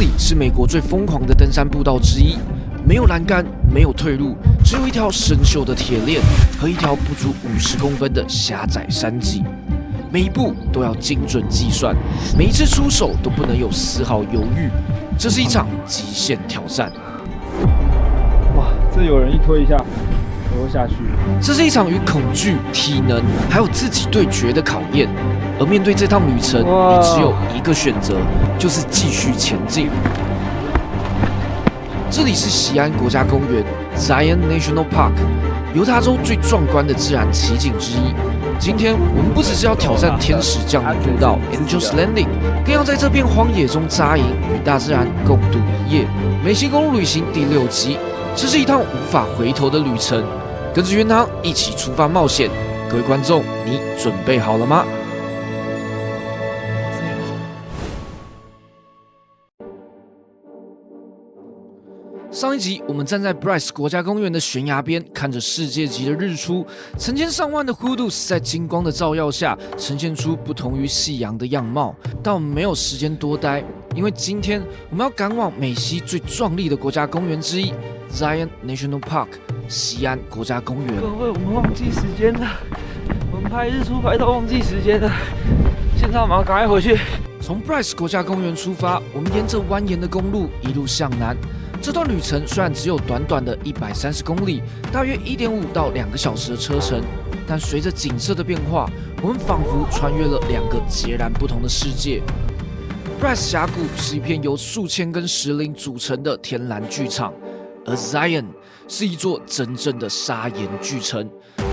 里是美国最疯狂的登山步道之一，没有栏杆，没有退路，只有一条生锈的铁链和一条不足50公分的狭窄山脊。每一步都要精准计算，每一次出手都不能有丝毫犹豫。这是一场极限挑战。哇，这有人一推一下，我会下去。这是一场与恐惧、体能还有自己对决的考验。而面对这趟旅程，你只有一个选择，就是继续前进。这里是锡安国家公园 （Zion National Park）， 犹他州最壮观的自然奇景之一。今天我们不只是要挑战天使降临步道 （Angel's Landing）， 更要在这片荒野中扎营，与大自然共度一夜。美西公路旅行第6集，这是一趟无法回头的旅程。跟着元堂一起出发冒险。各位观众，你准备好了吗？上一集，我们站在 Bryce 国家公园的悬崖边，看着世界级的日出，成千上万的 hoodoos 在金光的照耀下，呈现出不同于夕阳的样貌。但我们没有时间多待，因为今天我们要赶往美西最壮丽的国家公园之一 ——Zion National Park 锡安国家公园。各位，我们忘记时间了，我们拍日出拍到忘记时间了。现在我们要赶快回去。从 Bryce 国家公园出发，我们沿着蜿蜒的公路一路向南。这段旅程虽然只有短短的130公里，大约1.5到2个小时的车程，但随着景色的变化，我们仿佛穿越了2个截然不同的世界。Bryce 峡谷是一片由数千根石林组成的天然剧场，而 Zion 是一座真正的砂岩巨城。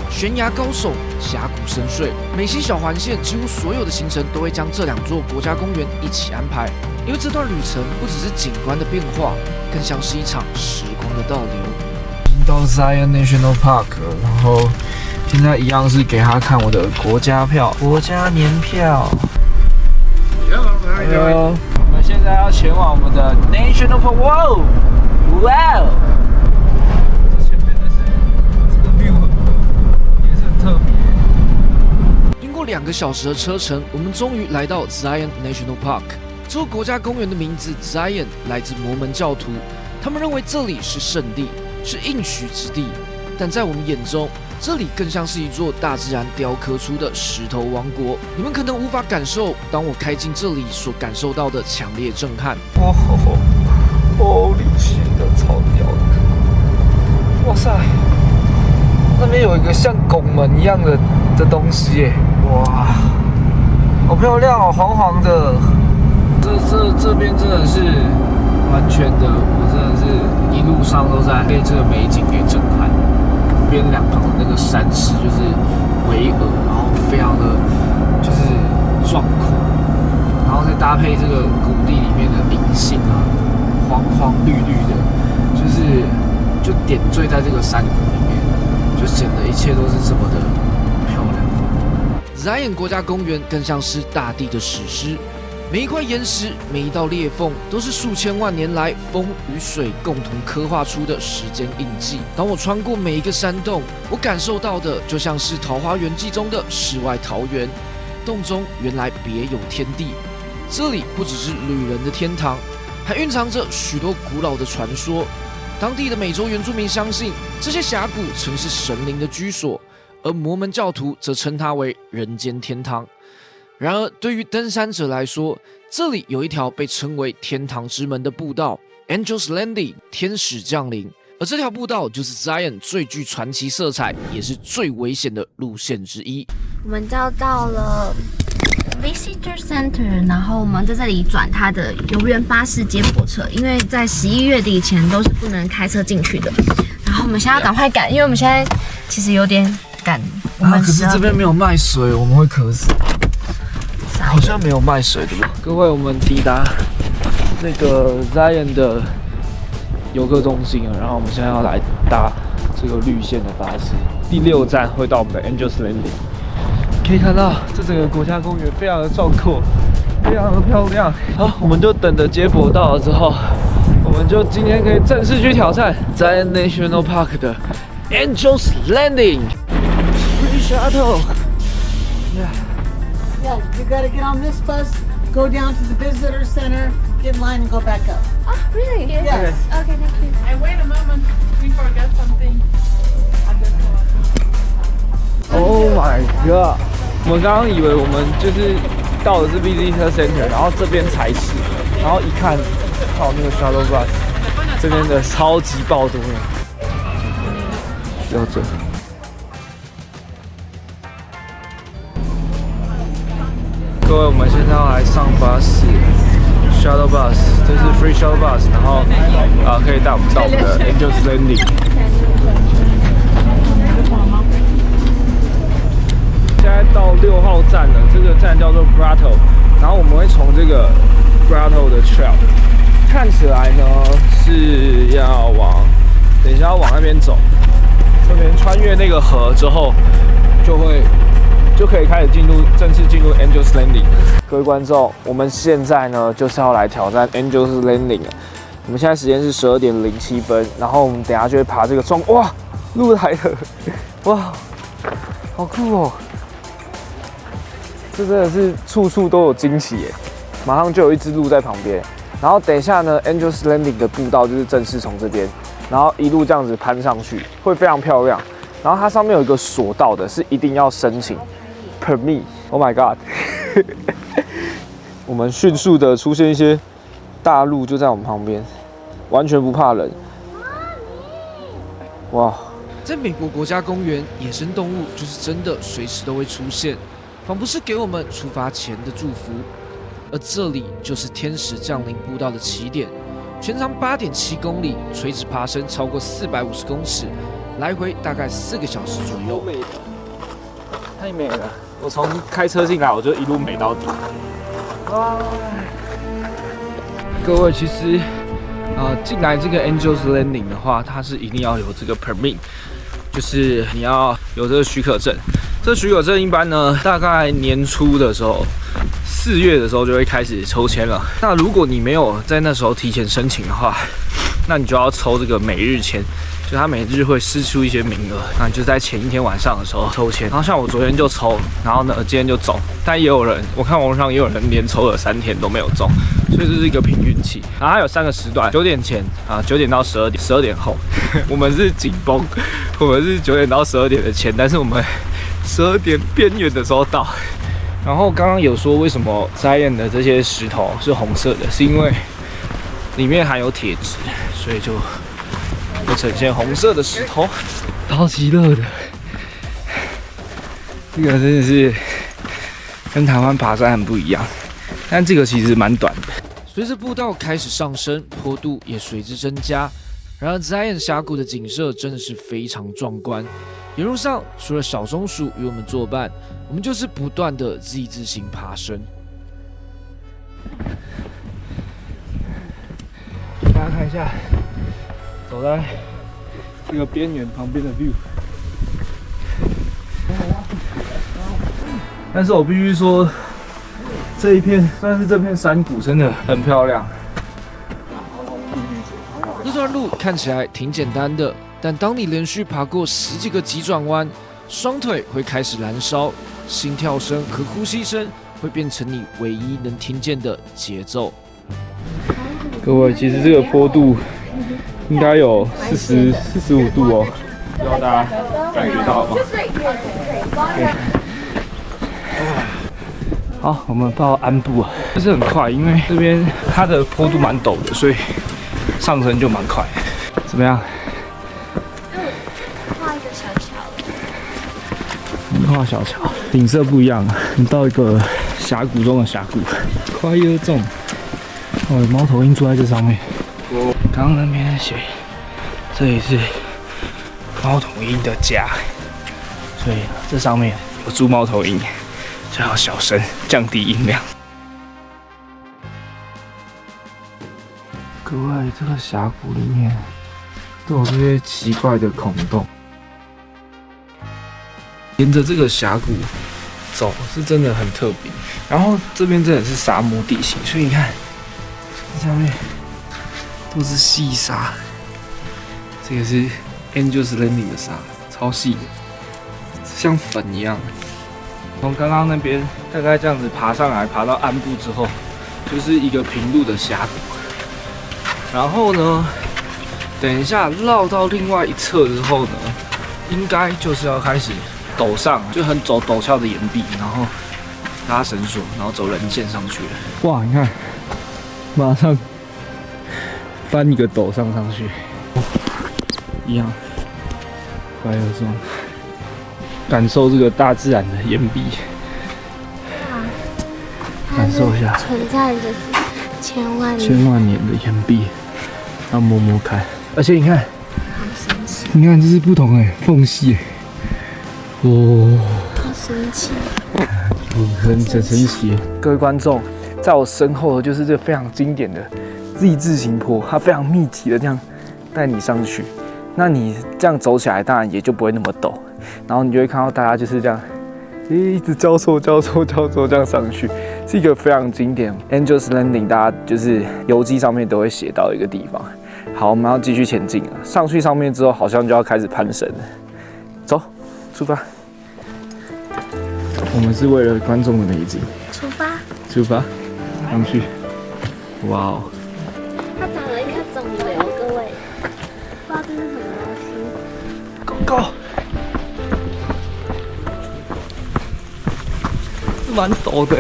悬崖高耸，峡谷深邃，美西小环线几乎所有的行程都会将这2座国家公园一起安排，因为这段旅程不只是景观的变化，更像是一场时光的倒流。已经到 Zion National Park 了，然后现在一样是给他看我的国家票、国家年票。Hello， 我们现在要前往我们的 National Park。哇哦！前面的是这个 view 也是很特别。经过2个小时的车程，我们终于来到 Zion National Park。这座国家公园的名字 Zion 来自摩门教徒，他们认为这里是圣地，是应许之地。但在我们眼中，这里更像是一座大自然雕刻出的石头王国。你们可能无法感受，当我开进这里所感受到的强烈震撼。哇吼，Holy shit，超屌的！哇塞，那边有一个像拱门一样的东西耶！哇，好漂亮哦，黄黄的。这边真的是完全的，我真的是一路上都在被这个美景给震撼。边2旁的那个山势就是巍峨，然后非常的就是壮阔，然后再搭配这个谷地里面的银杏啊，黄黄绿绿的，就点缀在这个山谷里面，就显得一切都是这么的漂亮。Zion 国家公园更像是大地的史诗。每一块岩石，每一道裂缝，都是数千万年来风与水共同刻画出的时间印记。当我穿过每一个山洞，我感受到的就像是《桃花源记》中的世外桃源。洞中原来别有天地，这里不只是旅人的天堂，还蕴藏着许多古老的传说。当地的美洲原住民相信，这些峡谷曾是神灵的居所，而摩门教徒则称它为人间天堂。然而，对于登山者来说，这里有一条被称为天堂之门的步道 ——Angel's Landing 天使降临。而这条步道就是 Zion 最具传奇色彩，也是最危险的路线之一。我们就到了 Visitor Center， 然后我们在这里转它的游园巴士接驳车，因为在11月底前都是不能开车进去的。然后我们现在要赶快赶，因为我们现在其实有点赶。我们可是这边没有卖水，我们会渴死。好像没有卖水的吧？各位，我们抵达那个 Zion 的游客中心了，然后我们现在要来搭这个绿线的巴士，第6站会到我们的 Angel's Landing。可以看到，这整个国家公园非常的壮阔，非常的漂亮。好，我们就等着接驳到了之后，我们就今天可以正式去挑战 Zion National Park 的 Angel's Landing。Free shuttle。Yeah. Yeah, you gotta get on this bus, go down to the visitor center, get in line and go back up. Oh, really? Yes. Okay, thank you. And wait a moment, we forgot something on this one. Oh my god！ 我们刚刚以为我们就是到的是 Visitor Center， 然后这边才是，然后一看，靠那个 Shuttle Bus， 这边的超级爆多人，标准。各位，我们现在要来上巴士 ，Shuttle Bus， 这是 Free Shuttle Bus， 然后可以带我们到我们的 Angels Landing。现在到6号站了，这个站叫做 Grotto， 然后我们会从这个 Grotto 的 trail， 看起来呢是要等一下要往那边走，这边穿越那个河之后，就可以开始正式进入 Angels Landing。各位观众，我们现在呢就是要来挑战 Angels Landing 了。我们现在时间是12点07分，然后我们等一下就会爬这个哇，路来了，哇，好酷哦！这真的是处处都有惊喜耶！马上就有一只鹿在旁边，然后等一下呢 ，Angels Landing 的步道就是正式从这边，然后一路这样子攀上去，会非常漂亮。然后它上面有一个索道的，是一定要申请 permit。Oh my god！ 我们迅速的出现一些大鹿就在我们旁边，完全不怕人。哇！在美国国家公园，野生动物就是真的随时都会出现，仿佛是给我们出发前的祝福。而这里就是天使降临步道的起点，全长8.7公里，垂直爬升超过450公尺，来回大概4个小时左右。太美了！我从开车进来，我就一路美到底。哇！各位，其实进来这个 Angels Landing 的话，它是一定要有这个 permit， 就是你要有这个许可证。这许可证一般呢，大概年初的时候，4月的时候就会开始抽签了。那如果你没有在那时候提前申请的话，那你就要抽这个每日签，就它每日会释出一些名额，那你就在前一天晚上的时候抽签。然后像我昨天就抽，然后呢今天就中，但也有人，我看网络上也有人连抽了3天都没有中，所以这是一个凭运气。然后它有3个时段，9点前9点到12点，12点后。我们是紧绷，我们是9点到12点的签，但是我们12点边缘的时候到。然后刚刚有说为什么 Zion 的这些石头是红色的，是因为里面含有铁质，所以就会呈现红色的石头。超级热的，这个真的是跟台湾爬山很不一样，但这个其实蛮短的。随着步道开始上升，坡度也随之增加。然而 Zion 峡谷的景色真的是非常壮观。沿路上除了小松鼠与我们作伴，我们就是不断的 Z 字形爬升。大家看一下，走在这个边缘旁边的 view。但是我必须说，这一片算是这片山谷真的很漂亮。这段路看起来挺简单的，但当你连续爬过10几个急转弯，双腿会开始燃烧，心跳声和呼吸声会变成你唯一能听见的节奏。各位，其实这个坡度应该有45度哦，不知道大家感觉到吗？好，我们到安布啊，不是很快，因为这边它的坡度蛮陡的，所以上升就蛮快。怎么样？画一个小桥。画小桥，景色不一样啊！你到一个峡谷中的峡谷，快乐重。哦，有猫头鹰住在这上面。刚刚那边写，这里是猫头鹰的家，所以这上面有住猫头鹰，就要小声，降低音量。各位，这个峡谷里面都有这些奇怪的孔洞。沿着这个峡谷走是真的很特别，然后这边真的是沙漠地形，所以你看下面都是细沙，这个是 Angels Landing 的沙，超细的，像粉一样。从刚刚那边大概这样子爬上来，爬到安布之后，就是一个平路的峡谷。然后呢，等一下绕到另外一侧之后呢，应该就是要开始陡上，就很走陡峭的岩壁，然后拉绳索，然后走人线上去了。哇，你看，马上翻一个陡上去，一样，快乐中感受这个大自然的岩壁，感受一下存在着千万年的岩壁，要摸摸看。而且你看，好神奇，你看这是不同的缝隙，哦，好神奇，很神奇。各位观众，在我身后的就是这个非常经典的 Z 字形坡，它非常密集的这样带你上去。那你这样走起来，当然也就不会那么陡。然后你就会看到大家就是这样，一直交错这样上去，是一个非常经典 Angel's Landing， 大家就是游记上面都会写到一个地方。好，我们要继续前进了。上去上面之后，好像就要开始攀绳了。走，出发。我们是为了观众的美景。出发。上去。哇哦！它长了一颗肿瘤，各位，不知道这是什么东西。Go！ 蛮陡的。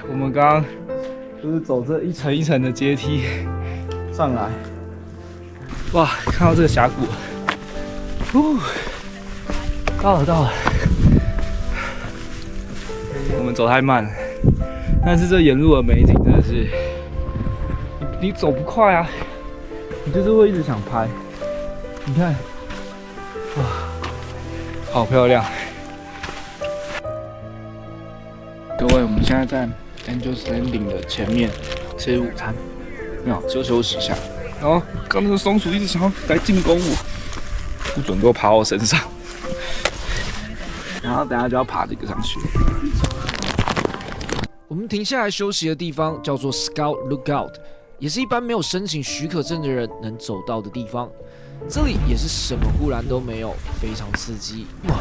我们刚刚就是走这一层一层的阶梯上来，哇，看到这个峡谷，到了。我们走太慢了，但是这沿路的美景真的是，你走不快啊，你就是会一直想拍。你看，哇，好漂亮！各位，我们现在在 Angel's Landing 的前面吃午餐，就休息一下。然后刚那个松鼠一直想要来进攻我，不准给我爬我身上。然后等下就要爬这个上去。我们停下来休息的地方叫做 Scout Lookout， 也是一般没有申请许可证的人能走到的地方。这里也是什么护栏都没有，非常刺激。哇，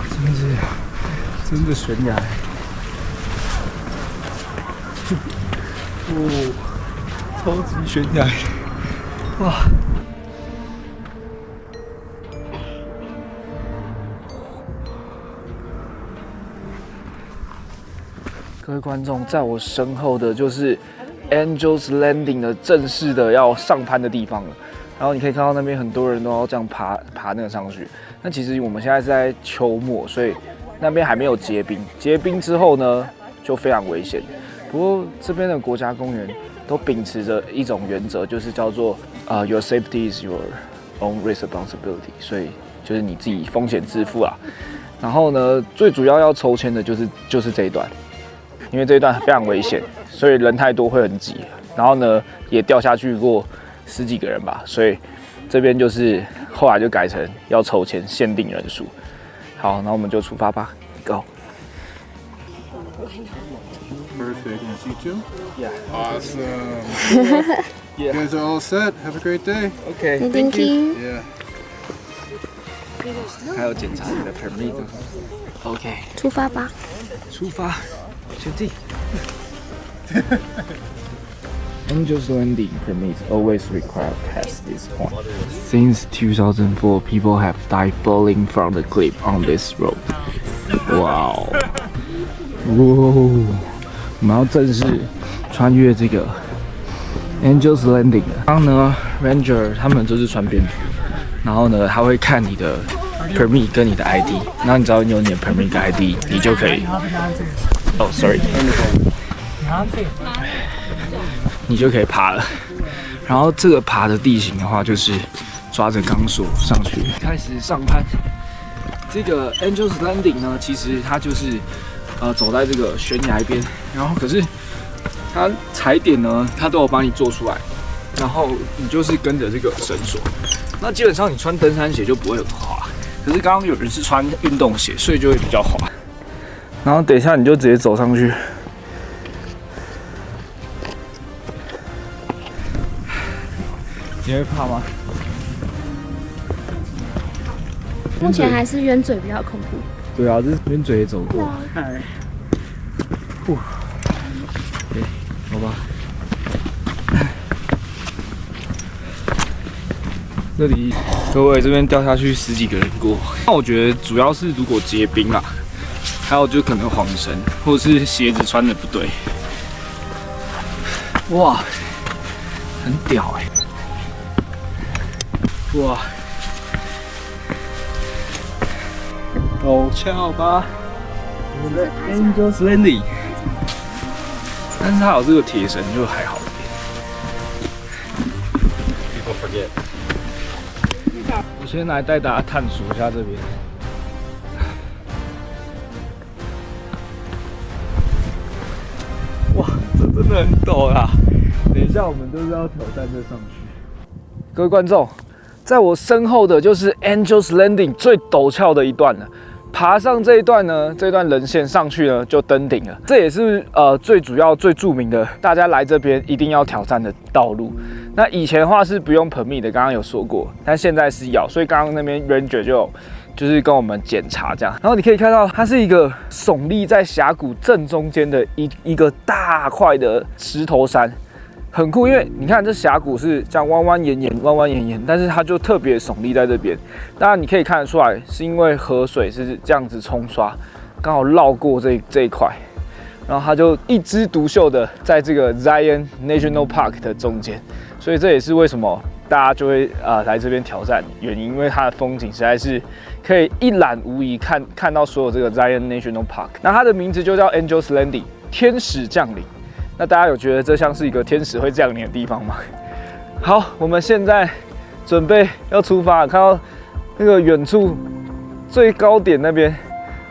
真的悬崖！哦，超级悬崖！哇！各位观众，在我身后的就是 Angel's Landing 的正式的要上攀的地方了。然后你可以看到那边很多人都要这样爬那个上去。那其实我们现在是在秋末，所以那边还没有结冰。结冰之后呢，就非常危险。不过这边的国家公园都秉持着一种原则，就是叫做Your safety is your own responsibility， 所以就是你自己风险自负啦。然后呢，最主要要抽签的就是这一段，因为这一段非常危险，所以人太多会很挤。然后呢，也掉下去过10几个人吧，所以这边就是后来就改成要抽签限定人数。好，那我们就出发吧 ，Go！ Perfect. Nice to meet you. Yeah. Awesome. Yeah. You guys are all set. Have a great day. Okay. Thank you. Yeah. 还有检查你的 permit。OK， 出发吧。出发，前进。Angel's Landing permits always require past this point. Since 2004, people have died falling from the cliff on this road. Wow! 哇！我们要正式穿越这个 Angel's Landing 了。刚刚呢 ，Ranger 他们就是穿便服，然后呢，他会看你的 permit 跟你的 ID， 然后你只要有你的 permit 跟 ID， 你就可以。哦 ，sorry。你就可以爬了。然后这个爬的地形的话，就是抓着钢索上去，开始上攀。这个 Angel's Landing 呢，其实它就是走在这个悬崖边，然后可是它踩点呢，它都有帮你做出来，然后你就是跟着这个绳索。那基本上你穿登山鞋就不会很滑，可是刚刚有人是穿运动鞋，所以就会比较滑。然后等一下你就直接走上去。你会怕吗？目前还是圆嘴比较恐怖。对啊，这是冤嘴也走过。嗨，对，好吧。这里各位这边掉下去10几个人过，那我觉得主要是如果结冰啦，还有就可能晃神，或者是鞋子穿的不对。哇，很屌哎、哇，陡峭吧，我们的 Angel's Landing， 但是它有这个铁绳就还好一点。People forget。我先来带大家探索一下这边。哇，这真的很陡啦！等一下我们就是要挑战这上去。各位观众，在我身后的就是 Angel's Landing 最陡峭的一段了。爬上这一段呢，这段人线上去呢就登顶了。这也是最主要、最著名的，大家来这边一定要挑战的道路。那以前的话是不用 permit 的，刚刚有说过，但现在是要，所以刚刚那边 ranger 就是跟我们检查这样。然后你可以看到，它是一个耸立在峡谷正中间的一个大块的石头山。很酷，因为你看这峡谷是这样弯弯延延，但是它就特别耸立在这边。当然你可以看得出来，是因为河水是这样子冲刷，刚好绕过这一块，然后它就一枝独秀的在这个 Zion National Park 的中间，所以这也是为什么大家就会来这边挑战原因，因为它的风景实在是可以一览无遗，看到所有这个 Zion National Park。那它的名字就叫 Angel's Landing， 天使降临。那大家有觉得这像是一个天使会降临的地方吗？好，我们现在准备要出发了，看到那个远处最高点那边，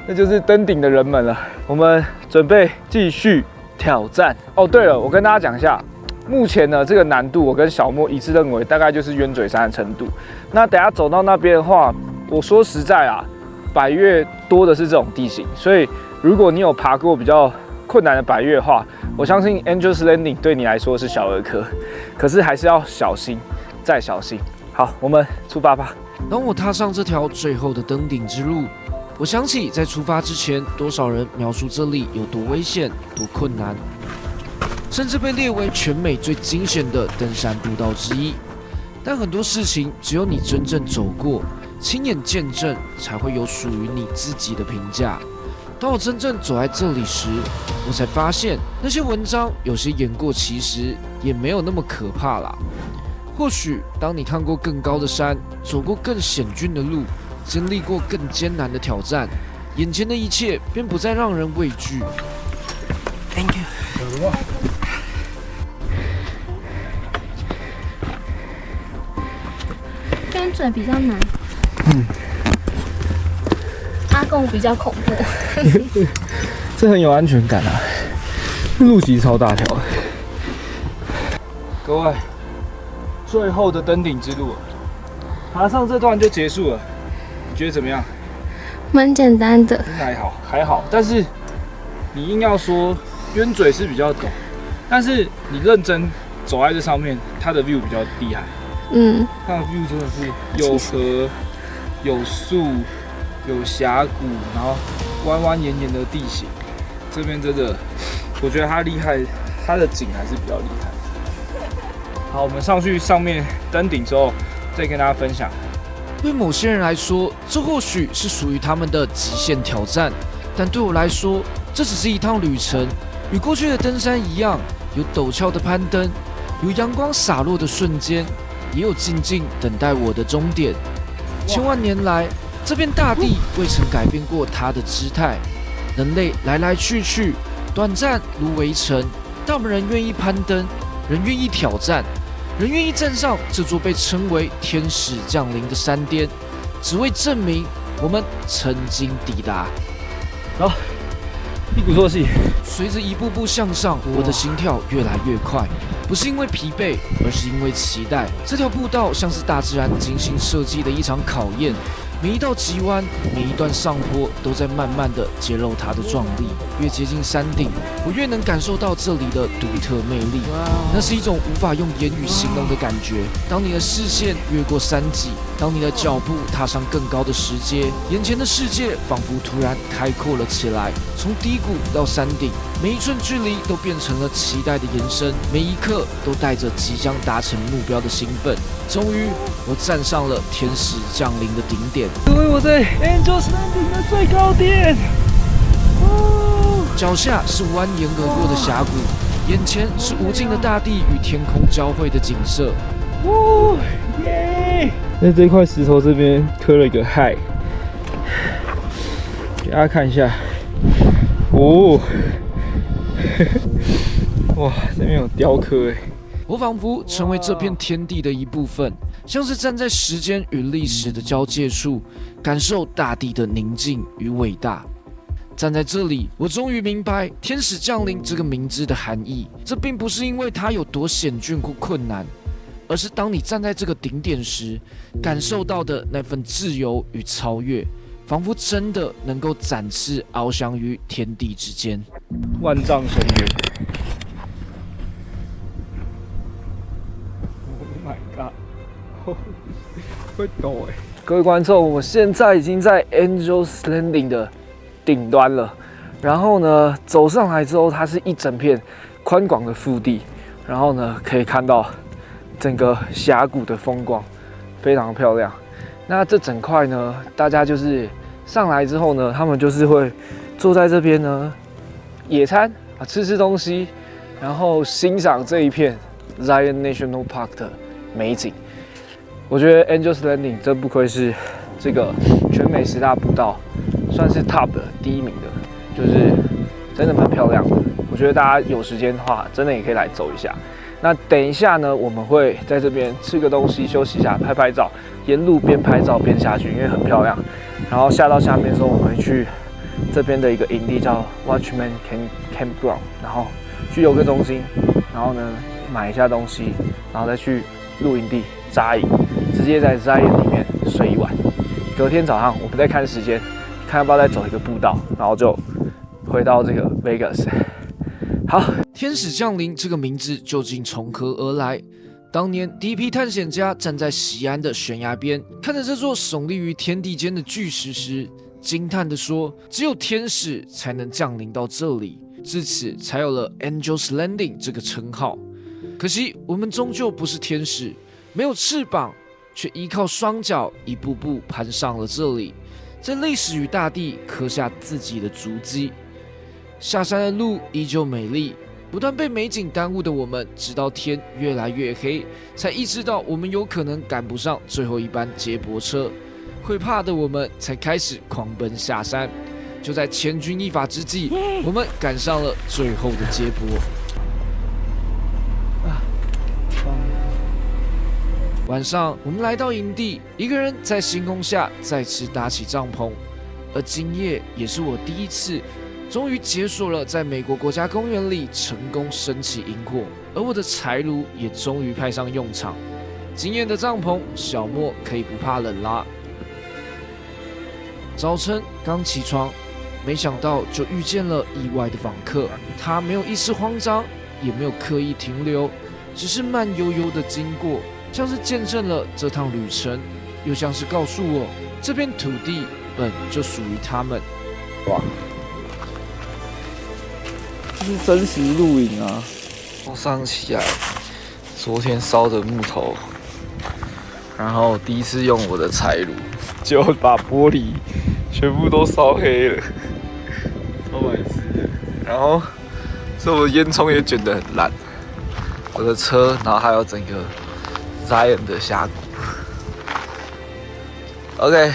那就是登顶的人们了。我们准备继续挑战。哦，对了，我跟大家讲一下，目前呢这个难度，我跟小莫一致认为大概就是鸢嘴山的程度。那等下走到那边的话，我说实在啊，百岳多的是这种地形，所以如果你有爬过比较困难的百岳的话，我相信 Angel's Landing 对你来说是小儿科，可是还是要小心，再小心。好，我们出发吧。当我踏上这条最后的登顶之路，我想起在出发之前，多少人描述这里有多危险、多困难，甚至被列为全美最惊险的登山步道之一。但很多事情，只有你真正走过、亲眼见证，才会有属于你自己的评价。当我真正走在这里时，我才发现那些文章有些言过其实，也没有那么可怕啦。或许当你看过更高的山，走过更险峻的路，经历过更艰难的挑战，眼前的一切便不再让人畏惧。Thank you。跟嘴比较难。阿贡比较恐怖。这很有安全感啊！路其实超大条的。各位，最后的登顶之路，爬上这段就结束了。你觉得怎么样？蛮简单的。还好，但是你硬要说鸢嘴是比较陡，但是你认真走在这上面，它的 view 比较厉害。它的 view 真的是有河、有树、有峡谷，然后弯弯延延的地形。这边真的，我觉得它厉害，它的景还是比较厉害。好，我们上去上面登顶之后，再跟大家分享。对某些人来说，这或许是属于他们的极限挑战，但对我来说，这只是一趟旅程，与过去的登山一样，有陡峭的攀登，有阳光洒落的瞬间，也有静静等待我的终点。千万年来，这片大地未曾改变过它的姿态。人类来来去去，短暂如围城，但我们仍愿意攀登，仍愿意挑战，仍愿意站上这座被称为天使降临的山巅，只为证明我们曾经抵达。好，一鼓作气。随着一步步向上，我的心跳越来越快，不是因为疲惫，而是因为期待。这条步道像是大自然精心设计的一场考验，每一道急弯，每一段上坡，都在慢慢的揭露它的壮丽。越接近山顶，我越能感受到这里的独特魅力。那是一种无法用言语形容的感觉。当你的视线越过山脊，当你的脚步踏上更高的石阶，眼前的世界仿佛突然开阔了起来。从低谷到山顶，每一寸距离都变成了期待的延伸，每一刻都带着即将达成目标的兴奋。终于，我站上了天使降临的顶点。各位，我在 Angels Landing 的最高点。脚下是蜿蜒而过的峡谷，眼前是无尽的大地与天空交汇的景色。耶！在这块石头这边刻了一个嗨，给大家看一下。哇，这边有雕刻哎。我仿佛成为这片天地的一部分，像是站在时间与历史的交界处，感受大地的宁静与伟大。站在这里，我终于明白“天使降临”这个名字的含义。这并不是因为它有多险峻或困难，而是当你站在这个顶点时，感受到的那份自由与超越，仿佛真的能够展翅翱翔于天地之间。万丈深渊。Oh my god！ 会抖哎！各位观众，我现在已经在 Angels Landing 的顶端了。然后呢，走上来之后，它是一整片宽广的腹地。然后呢，可以看到整个峡谷的风光，非常漂亮。那这整块呢，大家就是上来之后呢，他们就是会坐在这边呢，野餐啊，吃东西，然后欣赏这一片 Zion National Park 的美景。我觉得 Angels Landing 真不愧是这个全美10大步道，算是 Top 的第1名的，就是真的蛮漂亮的。我觉得大家有时间的话，真的也可以来走一下。那等一下呢，我们会在这边吃个东西，休息一下，拍拍照，沿路边拍照边下去，因为很漂亮。然后下到下面的时候，我们会去这边的一个营地叫 Watchman Campground， 然后去游个中心，然后呢买一下东西，然后再去露营地扎营，直接在 Zion 里面睡一晚。隔天早上我们再看时间，看要不要再走一个步道，然后就回到这个 Vegas。好，天使降临这个名字究竟从何而来？当年第一批探险家站在西安的悬崖边，看着这座耸立于天地间的巨石时，惊叹地说：“只有天使才能降临到这里。”自此才有了 Angels Landing 这个称号。可惜我们终究不是天使，没有翅膀，却依靠双脚一步步攀上了这里，在历史与大地刻下自己的足迹。下山的路依旧美丽，不断被美景耽误的我们，直到天越来越黑，才意识到我们有可能赶不上最后一班接驳车。会怕的我们才开始狂奔下山。就在千钧一发之际，我们赶上了最后的接驳。晚上，我们来到营地，一个人在星空下再次搭起帐篷。而今夜也是我第一次，终于解锁了在美国国家公园里成功升起萤火，而我的柴炉也终于派上用场。惊艳的帐篷，小莫可以不怕冷啦。早晨刚起床，没想到就遇见了意外的访客。他没有一丝慌张，也没有刻意停留，只是慢悠悠的经过，像是见证了这趟旅程，又像是告诉我，这片土地本就属于他们。哇，这是真实露营啊！早上起来，昨天烧的木头，然后第一次用我的柴炉，就把玻璃全部都烧黑了，超白痴的。然后，所以我的烟囱也卷得很烂。我的车，然后还有整个 Zion 的峡谷。OK。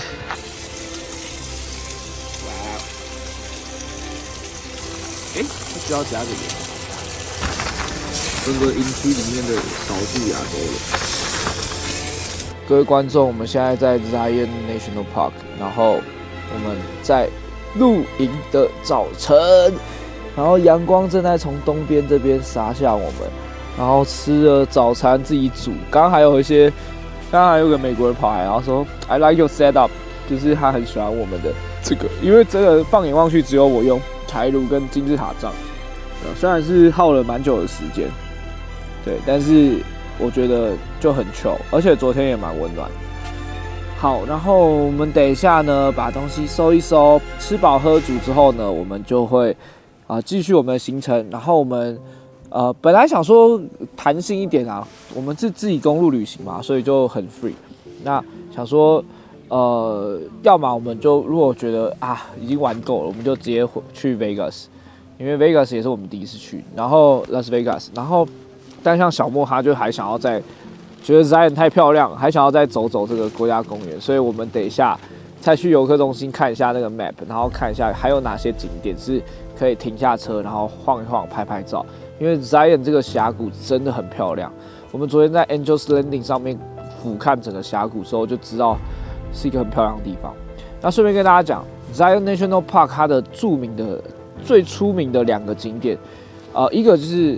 不需要加这个，整个营区里面的扫具啊都有。各位观众，我们现在在 Zion National Park， 然后我们在露营的早晨，然后阳光正在从东边这边洒向我们，然后吃了早餐自己煮。刚刚还有个美国人跑来，然后说 I like your setup，就是他很喜欢我们的这个，因为这个放眼望去只有我用柴炉跟金字塔帐，虽然是耗了蛮久的时间，对，但是我觉得就很 chill， 而且昨天也蛮温暖。好，然后我们等一下呢，把东西收一收，吃饱喝足之后呢，我们就会继续我们的行程。然后我们本来想说弹性一点啊，我们是自己公路旅行嘛，所以就很 free。那想说要么我们就如果觉得已经玩够了，我们就直接去 Vegas， 因为 Vegas 也是我们第一次去，然后 Las Vegas， 然后但像小莫他就还想要再。觉得 Zion 太漂亮，还想要再走走这个国家公园，所以我们等一下再去游客中心看一下那个 map， 然后看一下还有哪些景点是可以停下车，然后晃一晃、拍拍照。因为 Zion 这个峡谷真的很漂亮，我们昨天在 Angel's Landing 上面俯瞰整个峡谷之后，就知道是一个很漂亮的地方。那顺便跟大家讲 ，Zion National Park 它的最出名的2个景点，一个就是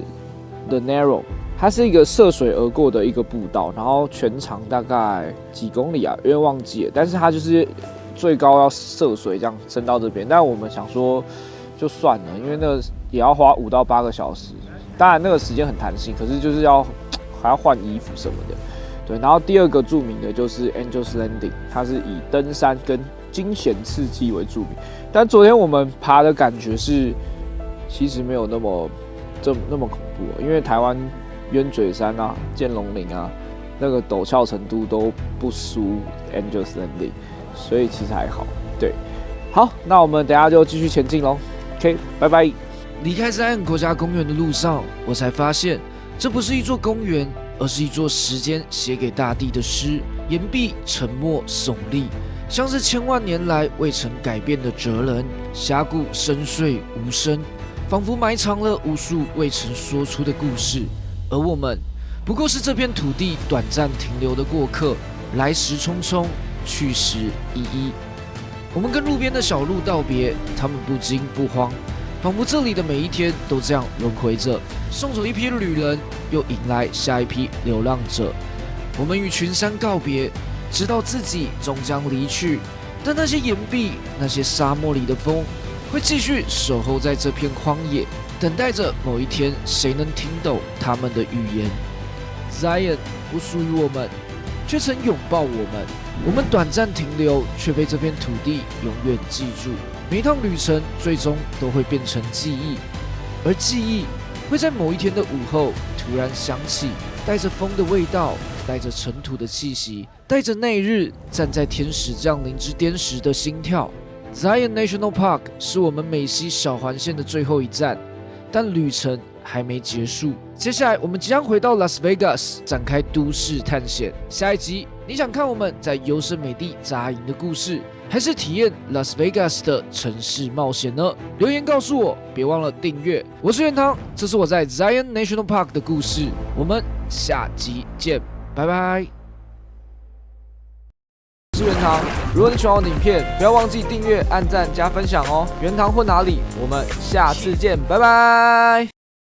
The Narrow。它是一个涉水而过的一个步道，然后全长大概几公里啊，有点忘记了。但是它就是最高要涉水这样升到这边，但我们想说就算了，因为那个也要花5到8个小时。当然那个时间很弹性，可是就是还要换衣服什么的。对，然后第2个著名的就是 Angel's Landing， 它是以登山跟惊险刺激为著名。但昨天我们爬的感觉是，其实没有那么恐怖，因为台湾。鸢嘴山啊、剑龙岭啊，那个陡峭程度都不输 Angel's Landing， 所以其实还好。对，好，那我们等一下就继续前进喽。OK， 拜拜。离开Zion国家公园的路上，我才发现这不是一座公园，而是一座时间写给大地的诗。岩壁沉默耸立，像是千万年来未曾改变的哲人。峡谷深邃无声，仿佛埋藏了无数未曾说出的故事。而我们不过是这片土地短暂停留的过客，来时匆匆，去时依依。我们跟路边的小鹿道别，他们不惊不慌，仿佛这里的每一天都这样轮回着，送走一批旅人，又迎来下一批流浪者。我们与群山告别，知道自己终将离去，但那些岩壁，那些沙漠里的风，会继续守候在这片荒野。等待着某一天，谁能听懂他们的语言 ？Zion 不属于我们，却曾拥抱我们。我们短暂停留，却被这片土地永远记住。每一趟旅程，最终都会变成记忆，而记忆会在某一天的午后突然响起，带着风的味道，带着尘土的气息，带着那日站在天使降临之巅时的心跳。Zion National Park 是我们美西小环线的最后一站。但旅程还没结束，接下来我们即将回到 Las Vegas 展开都市探险。下一集，你想看我们在优胜美地扎营的故事，还是体验 Las Vegas 的城市冒险呢？留言告诉我，别忘了订阅。我是元堂，这是我在 Zion National Park 的故事，我们下集见，拜拜。我是元堂，如果你喜欢我的影片，不要忘记订阅、按赞、加分享哦。元堂混哪里？我们下次见，拜拜。